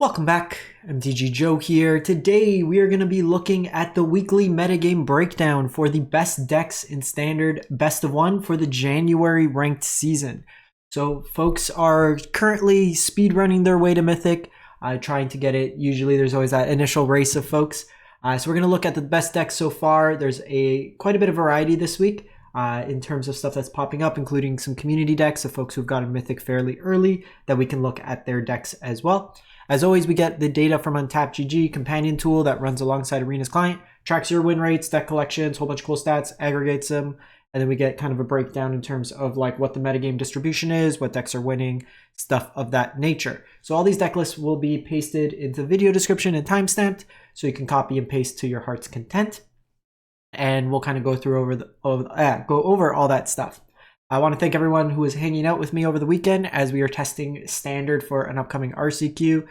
Welcome back, MTG Joe here. Today we are going to be looking at the weekly metagame breakdown for the best decks in standard best of one for the January ranked season. So folks are currently speedrunning their way to Mythic, trying to get it. Usually there's always that initial race of folks. So we're going to look at the best decks so far. There's quite a bit of variety this week in terms of stuff that's popping up, including some community decks of folks who've gotten Mythic fairly early that we can look at their decks as well. As always, we get the data from UntapedGG, companion tool that runs alongside Arena's client, tracks your win rates, deck collections, whole bunch of cool stats, aggregates them, and then we get kind of a breakdown in terms of like what the metagame distribution is, what decks are winning, stuff of that nature. So all these deck lists will be pasted into the video description and timestamped, so you can copy and paste to your heart's content. And we'll kind of go over all that stuff. I want to thank everyone who is hanging out with me over the weekend as we are testing standard for an upcoming RCQ.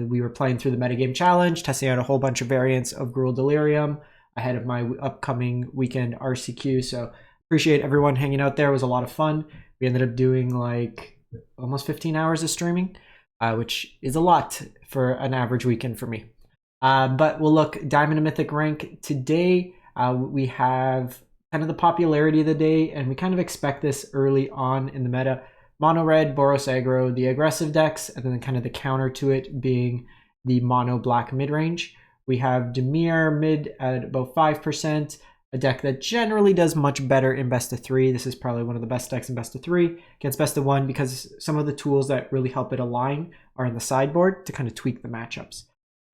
We were playing through the metagame challenge, testing out a whole bunch of variants of Gruul Delirium ahead of my upcoming weekend RCQ. So appreciate everyone hanging out there. It was a lot of fun. We ended up doing like almost 15 hours of streaming, which is a lot for an average weekend for me. But we'll look Diamond and Mythic rank today. We have kind of the popularity of the day, and we kind of expect this early on in the meta. Mono red, Boros Aggro, the aggressive decks, and then kind of the counter to it being the mono black mid-range. We have Dimir mid at about 5%, a deck that generally does much better in best of 3. This is probably one of the best decks in best of 3 against best of 1 because some of the tools that really help it align are in the sideboard to kind of tweak the matchups.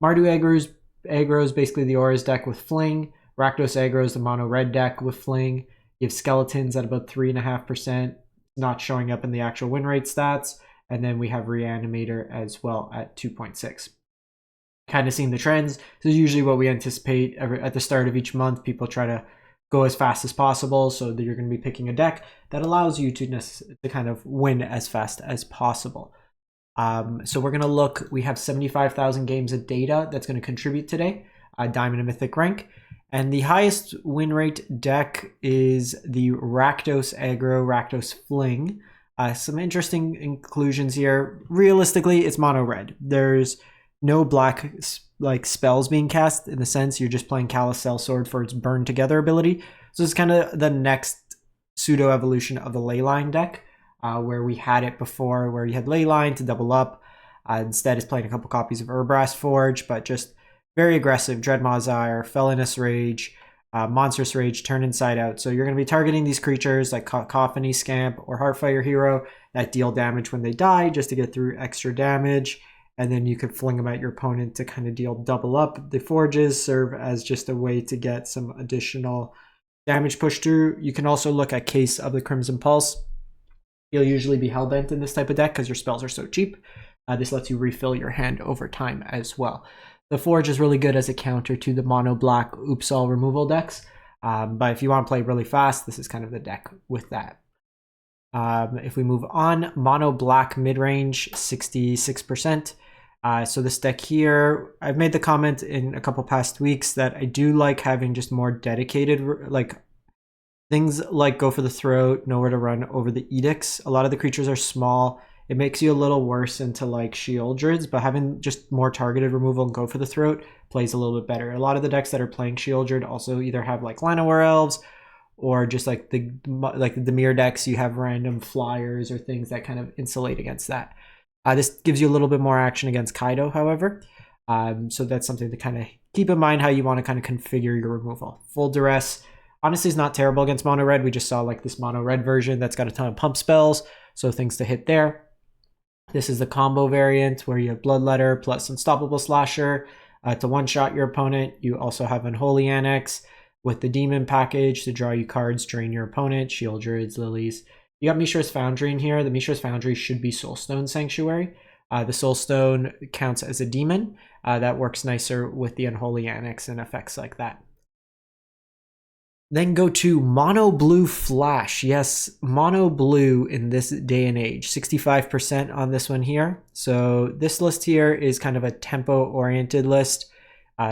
Mardu Aggro is basically the Auras deck with Fling. Rakdos Aggro is the mono red deck with Fling. You have Skeletons at about 3.5%, not showing up in the actual win rate stats. And then we have Reanimator as well at 2.6. Kind of seeing the trends. This is usually what we anticipate at the start of each month. People try to go as fast as possible so that you're going to be picking a deck that allows you to kind of win as fast as possible. So we're going to look, we have 75,000 games of data that's going to contribute today, Diamond and Mythic rank. And the highest win rate deck is the Rakdos Aggro, Rakdos Fling. Some interesting inclusions here. Realistically, it's mono red. There's no black like spells being cast in the sense you're just playing Callous Sellsword for its burn together ability. So it's kind of the next pseudo evolution of the Leyline deck, where we had it before, where you had Leyline to double up. Instead, it's playing a couple copies of Urbrass Forge, but just very aggressive, Dreadmaw's Ire, Felonious Rage, Monstrous Rage, Turn Inside Out. So you're going to be targeting these creatures like Cacophony, Scamp, or Heartfire Hero that deal damage when they die just to get through extra damage. And then you could fling them at your opponent to kind of deal double up. The Forges serve as just a way to get some additional damage pushed through. You can also look at Case of the Crimson Pulse. You'll usually be Hellbent in this type of deck because your spells are so cheap. This lets you refill your hand over time as well. The Forge is really good as a counter to the mono black Oops All removal decks. But if you want to play really fast, this is kind of the deck with that. If we move on, mono black mid-range, 66%. So this deck here, I've made the comment in a couple past weeks that I do like having just more dedicated, like things like Go for the Throat, Nowhere to Run over the Edicts. A lot of the creatures are small. It makes you a little worse into like Sheoldreds, but having just more targeted removal and Go for the Throat plays a little bit better. A lot of the decks that are playing Sheoldred also either have like Llanowar Elves or just like the Dimir decks, you have random flyers or things that kind of insulate against that. This gives you a little bit more action against Kaido, however. So that's something to kind of keep in mind how you want to kind of configure your removal. Full Duress, honestly, is not terrible against mono red. We just saw like this mono red version that's got a ton of pump spells, so things to hit there. This is the combo variant where you have Bloodletter plus Unstoppable Slasher to one-shot your opponent. You also have Unholy Annex with the Demon package to draw you cards, drain your opponent, Sheoldreds, Lilies. You got Mishra's Foundry in here. The Mishra's Foundry should be Soulstone Sanctuary. The Soulstone counts as a demon. That works nicer with the Unholy Annex and effects like that. Then go to Mono Blue Flash. Yes, Mono Blue in this day and age. 65% on this one here. So this list here is kind of a tempo-oriented list.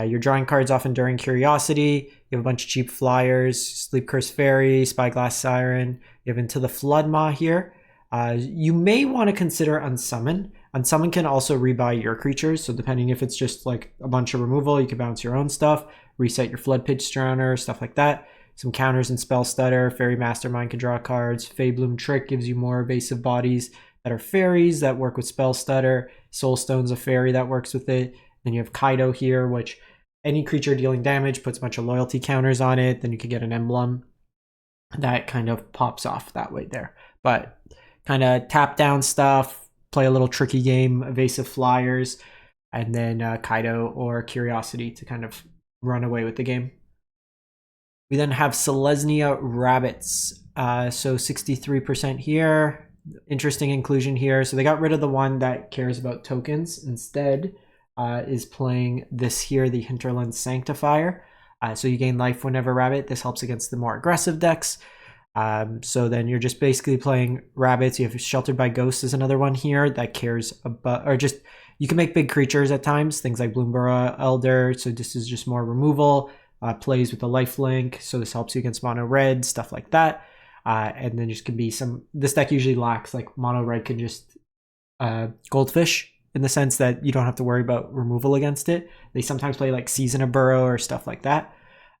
You're drawing cards off Enduring Curiosity. You have a bunch of cheap flyers. Sleep Curse Fairy, Spyglass Siren. You have Into the Floodmaw here. You may want to consider Unsummon. And someone can also rebuy your creatures. So depending if it's just like a bunch of removal, you can bounce your own stuff, reset your Flood Pitch Drowner, stuff like that. Some counters in Spell Stutter. Fairy Mastermind can draw cards. Feybloom Trick gives you more evasive bodies that are fairies that work with Spell Stutter. Soulstone's a fairy that works with it. Then you have Kaido here, which any creature dealing damage puts a bunch of loyalty counters on it. Then you could get an emblem that kind of pops off that way there. But kind of tap down stuff, play a little tricky game, evasive flyers, and then Kaido or Curiosity to kind of run away with the game. We then have Selesnya Rabbits. So 63% here. Interesting inclusion here. So they got rid of the one that cares about tokens. Instead, is playing this here, the Hinterland Sanctifier. So you gain life whenever rabbit. This helps against the more aggressive decks. So then you're just basically playing rabbits. You have Sheltered by Ghosts is another one here that cares about, or just, you can make big creatures at times, things like Bloomborough Elder. So this is just more removal. Plays with the life link, so this helps you against mono red, stuff like that. And then just can be some, this deck usually lacks, like mono red can just Goldfish, in the sense that you don't have to worry about removal against it. They sometimes play like Season of Burrow or stuff like that.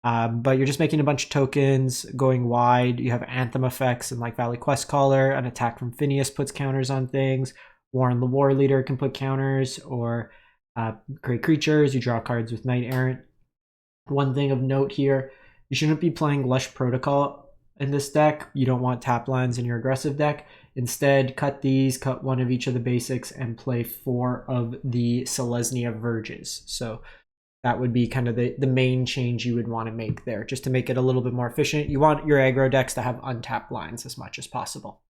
But you're just making a bunch of tokens, going wide. You have Anthem effects and like Valley Quest Caller. An attack from Phineas puts counters on things. Warren the War Leader can put counters, or create creatures. You draw cards with Knight Errant. One thing of note here, you shouldn't be playing Lush Protocol in this deck. You don't want tap lands in your aggressive deck. Instead, cut these, cut one of each of the basics, and play 4 of the Selesnya Verges. So that would be kind of the main change you would want to make there, just to make it a little bit more efficient. You want your aggro decks to have untapped lines as much as possible.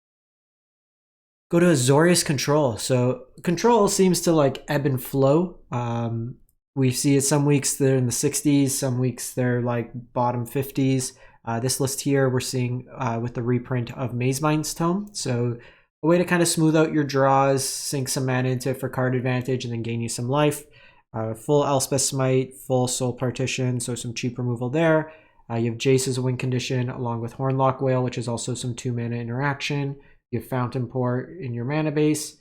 Go to Azorius Control. So Control seems to like ebb and flow. We see it some weeks they're in the 60s, some weeks they're like bottom 50s. This list here we're seeing with the reprint of Mazemind's Tome. So a way to kind of smooth out your draws, sink some mana into it for card advantage, and then gain you some life. Full Elspeth Smite, full Soul Partition, so some cheap removal there. You have Jace as a win condition, along with Hornlock Whale, which is also some 2 mana interaction. You have Fountain Port in your mana base,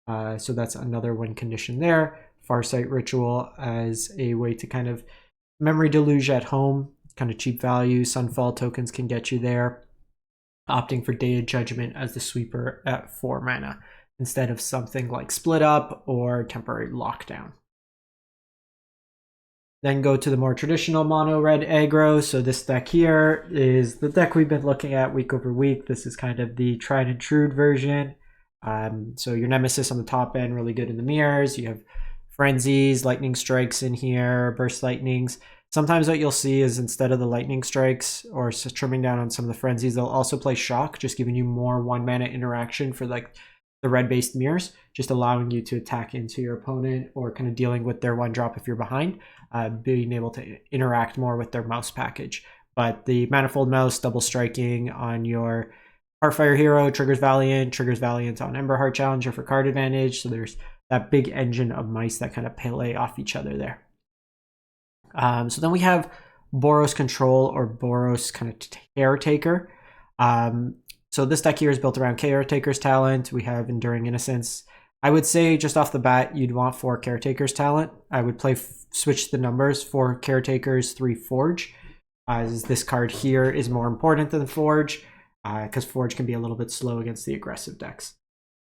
so that's another win condition there. Farsight Ritual as a way to kind of Memory Deluge at home, kind of cheap value. Sunfall tokens can get you there. Opting for Day of Judgment as the sweeper at 4 mana, instead of something like Split Up or Temporary Lockdown. Then go to the more traditional mono red aggro. So this deck here is the deck we've been looking at week over week. This is kind of the tried and true version. So your Nemesis on the top end, really good in the mirrors. You have Frenzies, Lightning Strikes in here, Burst Lightnings. Sometimes what you'll see is instead of the Lightning Strikes or trimming down on some of the Frenzies, they'll also play Shock, just giving you more 1 mana interaction for like the red-based mirrors, just allowing you to attack into your opponent or kind of dealing with their 1-drop if you're behind, being able to interact more with their mouse package. But the Manifold Mouse, double striking on your Heartfire Hero, triggers Valiant on Emberheart Challenger for card advantage. So there's that big engine of mice that kind of play off each other there. So then we have Boros Control, or Boros kind of Caretaker. So this deck here is built around Caretaker's talent. We have Enduring Innocence. I would say just off the bat, you'd want 4 Caretaker's talent. I would switch the numbers, 4 Caretakers, 3 Forge, as this card here is more important than Forge, because Forge can be a little bit slow against the aggressive decks.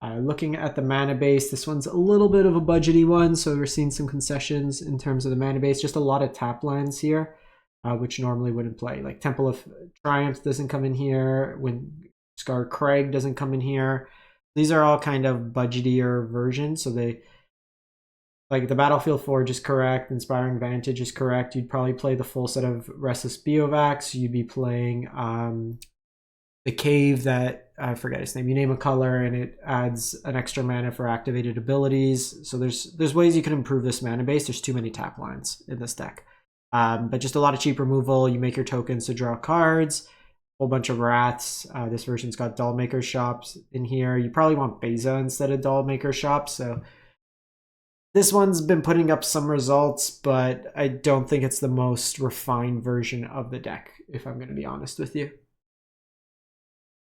Looking at the mana base, this one's a little bit of a budgety one, so we're seeing some concessions in terms of the mana base. Just a lot of tap lands here, which normally wouldn't play. Like Temple of Triumph doesn't come in here, when Scar Craig doesn't come in here. These are all kind of budgetier versions, so they, like the Battlefield Forge is correct, Inspiring Vantage is correct. You'd probably play the full set of Restless Biovacs. You'd be playing the Cave that, I forget his name, you name a color and it adds an extra mana for activated abilities. So there's ways you can improve this mana base. There's too many tap lines in this deck. But just a lot of cheap removal. You make your tokens to draw cards, whole bunch of Wraths. This version's got Dollmaker Shops in here. You probably want Beza instead of Dollmaker Shops. So this one's been putting up some results, but I don't think it's the most refined version of the deck, if I'm going to be honest with you.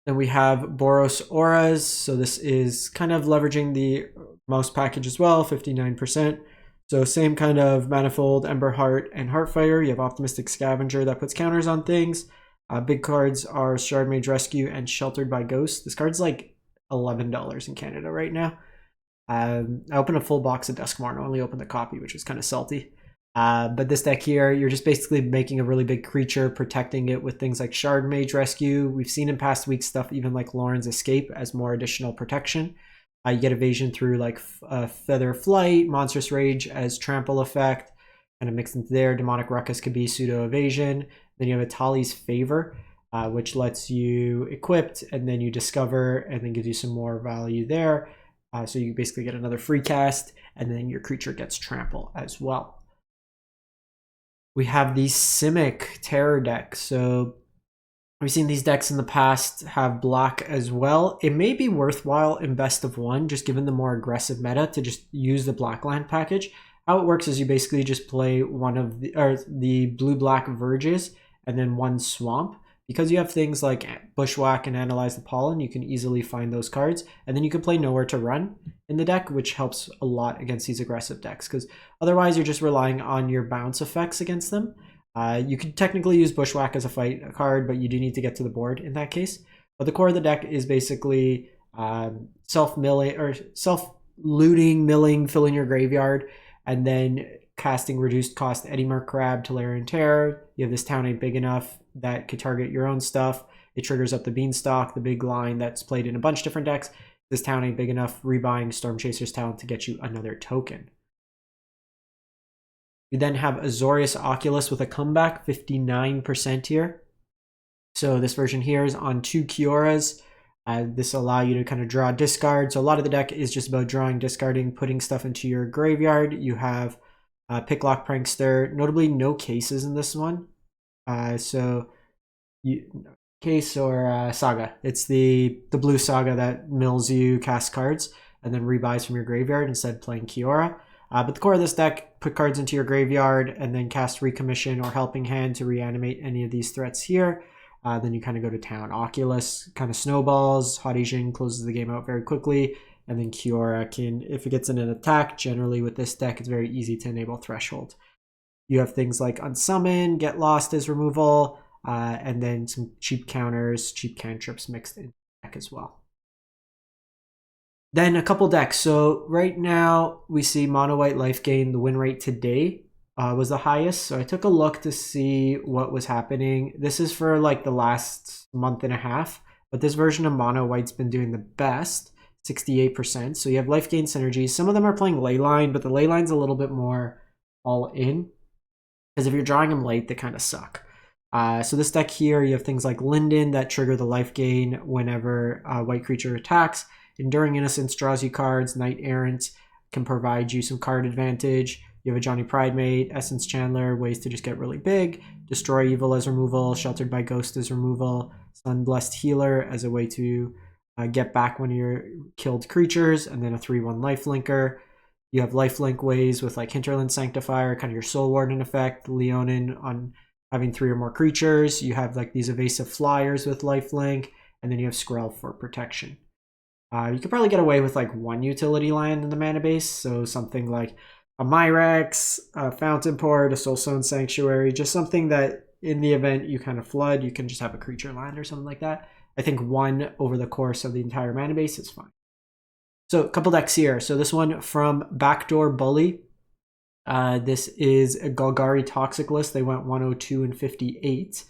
Then we have Boros Auras. So this is kind of leveraging the mouse package as well, 59%. So same kind of Manifold, Ember Heart, and Heartfire. You have Optimistic Scavenger that puts counters on things. Big cards are Shardmage Rescue and Sheltered by Ghost. This card's like $11 in Canada right now. I opened a full box of Duskmourn and only opened the copy, which was kind of salty. But this deck here, you're just basically making a really big creature, protecting it with things like Shardmage Rescue. We've seen in past weeks stuff even like Lauren's Escape as more additional protection. You get evasion through like Feather Flight, Monstrous Rage as trample effect, kind of mixed into there. Demonic Ruckus could be pseudo evasion. Then you have Atali's Favor, which lets you equipped and then you discover and then gives you some more value there. So you basically get another free cast and then your creature gets trample as well. We have the Simic Terror deck. So we've seen these decks in the past have black as well. It may be worthwhile in best of one, just given the more aggressive meta, to just use the black land package. How it works is you basically just play one of the blue-black Verges and then one Swamp. Because you have things like Bushwhack and Analyze the Pollen, you can easily find those cards. And then you can play Nowhere to Run in the deck, which helps a lot against these aggressive decks. Because otherwise, you're just relying on your bounce effects against them. You could technically use Bushwhack as a fight card, but you do need to get to the board in that case. But the core of the deck is basically self-milling or self-looting, milling, filling your graveyard, and then casting reduced cost Eddymer Crab, Tolarian Terror. You have this town ain't big enough that could target your own stuff. It triggers up the Beanstalk, the big line that's played in a bunch of different decks. This town ain't big enough, rebuying Storm Chaser's Talent to get you another token. You then have Azorius Oculus with a comeback, 59% here. So this version here is on 2 Kioras. This will allow you to kind of draw discard. So a lot of the deck is just about drawing, discarding, putting stuff into your graveyard. You have Picklock Prankster, notably no cases in this one. Case or Saga. It's the blue Saga that mills you cast cards and then rebuys from your graveyard instead of playing Kiora. But the core of this deck, put cards into your graveyard and then cast Recommission or Helping Hand to reanimate any of these threats here. Then you kind of go to town. Oculus kind of snowballs. Hot Asian closes the game out very quickly. And then Kiora can, if it gets in an attack, generally with this deck, it's very easy to enable Threshold. You have things like Unsummon, Get Lost as removal, and then some cheap counters, cheap cantrips mixed in the deck as well. Then a couple decks. So right now we see Mono White Lifegain, the win rate today was the highest. So I took a look to see what was happening. This is for like the last month and a half, but this version of Mono White's been doing the best, 68%. So you have Lifegain synergies. Some of them are playing Leyline, but the Leyline's a little bit more all in. Because if you're drawing them late, they kind of suck. So this deck here, you have things like Linden that trigger the life gain whenever a white creature attacks. Enduring Innocence draws you cards. Knight Errant can provide you some card advantage. You have a Johnny Pridemate, Essence Chandler, ways to just get really big. Destroy Evil as removal. Sheltered by Ghost as removal. Sunblessed Healer as a way to get back one of your killed creatures. And then a 3/1 lifelinker. You have lifelink ways with like Hinterland Sanctifier, kind of your Soul Warden effect. Leonin on having 3 or more creatures. You have like these evasive flyers with lifelink. And then you have Skrell for protection. You could probably get away with like 1 utility land in the mana base. So something like a Myrex, a Fountain Port, a Soulstone Sanctuary. Just something that in the event you kind of flood, you can just have a creature land or something like that. I think 1 over the course of the entire mana base is fine. So a couple decks here. So this one from Backdoor Bully. This is a Golgari Toxic list. They went 102 and 58.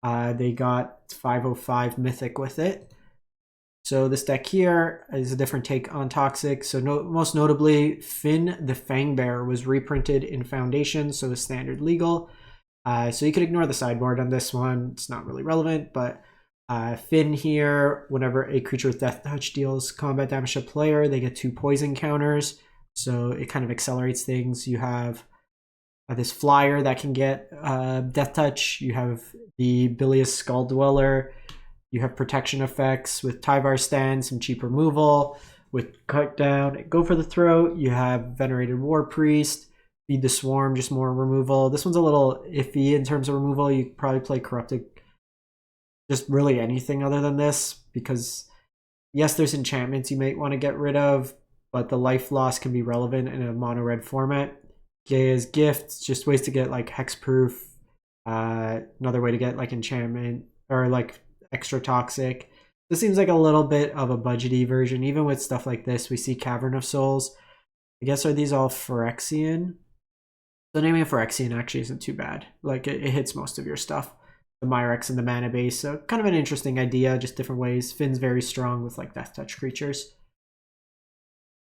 They got 505 Mythic with it. So this deck here is a different take on Toxic. So most notably, Finn the Fangbear was reprinted in Foundation, so is standard legal. So you could ignore the sideboard on this one. It's not really relevant, but Finn here, whenever a creature with Death Touch deals combat damage to a player, they get 2 poison counters. So it kind of accelerates things. You have this flyer that can get Death Touch. You have the Bilious Skull Dweller. You have protection effects with Tyvar Stand, some cheap removal. With Cut Down, Go for the Throat. You have Venerated War Priest. Feed the Swarm, just more removal. This one's a little iffy in terms of removal. You could probably play Corrupted just really anything other than this, because yes, there's enchantments you might want to get rid of, but the life loss can be relevant in a mono red format. Gaia's Gifts, just ways to get like hexproof, another way to get like enchantment or like extra toxic. This seems like a little bit of a budgety version. Even with stuff like this, we see Cavern of Souls. I guess, are these all Phyrexian? The naming of Phyrexian actually isn't too bad. Like, it hits most of your stuff. The Myrex and the mana base. So kind of an interesting idea, just different ways. Finn's very strong with like Death Touch creatures.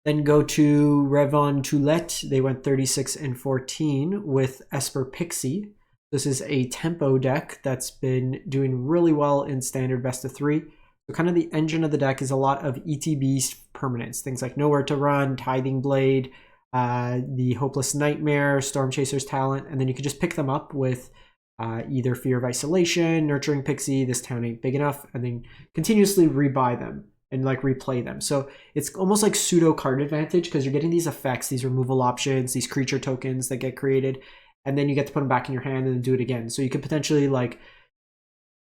Then go to Revon Toulette. They went 36 and 14 with Esper Pixie. This is a tempo deck that's been doing really well in standard best of 3. So kind of the engine of the deck is a lot of ETB permanents, things like Nowhere to Run, Tithing Blade, the Hopeless Nightmare, Storm Chaser's Talent, and then you could just pick them up with either Fear of Isolation, Nurturing Pixie, This Town Ain't Big Enough, and then continuously rebuy them and like replay them. So it's almost like pseudo card advantage because you're getting these effects, these removal options, these creature tokens that get created, and then you get to put them back in your hand and do it again. So you could potentially like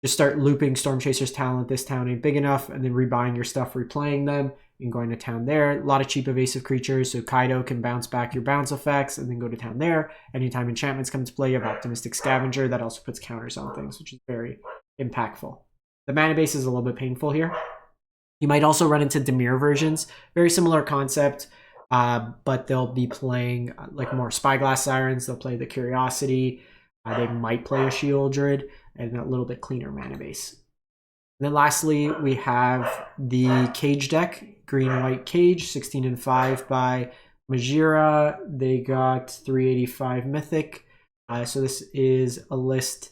just start looping Storm Chaser's Talent, This Town Ain't Big Enough, and then rebuying your stuff, replaying them, and going to town there. A lot of cheap evasive creatures, so Kaido can bounce back your bounce effects and then go to town there. Anytime enchantments come to play, you have Optimistic Scavenger. That also puts counters on things, which is very impactful. The mana base is a little bit painful here. You might also run into Dimir versions. Very similar concept, but they'll be playing like more Spyglass Sirens. They'll play the Curiosity. They might play a Shieldred and a little bit cleaner mana base. And then lastly, we have the Cage deck, Green-White Cage, 16 and 5 by Majira. They got 385 Mythic. So this is a list.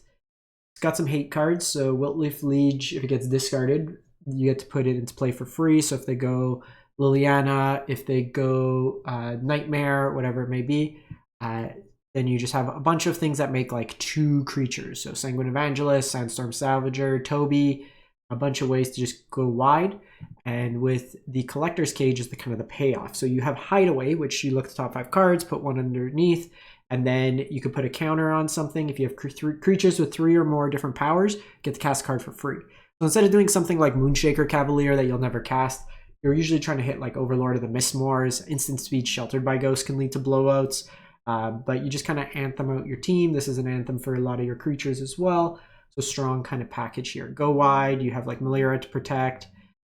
It's got some hate cards. So Wiltleaf Liege, if it gets discarded, you get to put it into play for free. So if they go Liliana, if they go Nightmare, whatever it may be, then you just have a bunch of things that make like 2 creatures. So Sanguine Evangelist, Sandstorm Salvager, Toby, a bunch of ways to just go wide. And with the Collector's Cage is the kind of the payoff. So you have Hideaway, which you look at the top 5 cards, put one underneath, and then you could put a counter on something. If you have creatures with 3 or more different powers, get to cast a card for free. So instead of doing something like Moonshaker Cavalier that you'll never cast, you're usually trying to hit like Overlord of the Mistmoors. Instant speed Sheltered by Ghost can lead to blowouts. But you just kind of anthem out your team. This is an anthem for a lot of your creatures as well. So strong kind of package here. Go wide. You have like Malira to protect.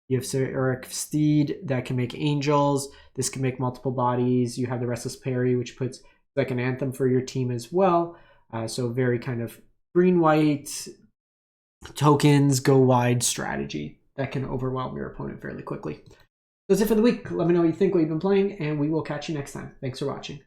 You have Sir Eric Steed that can make angels. This can make multiple bodies. You have the Restless Perry, which puts like an anthem for your team as well. So very kind of green-white tokens, go wide strategy that can overwhelm your opponent fairly quickly. That's it for the week. Let me know what you think, what you've been playing, and we will catch you next time. Thanks for watching.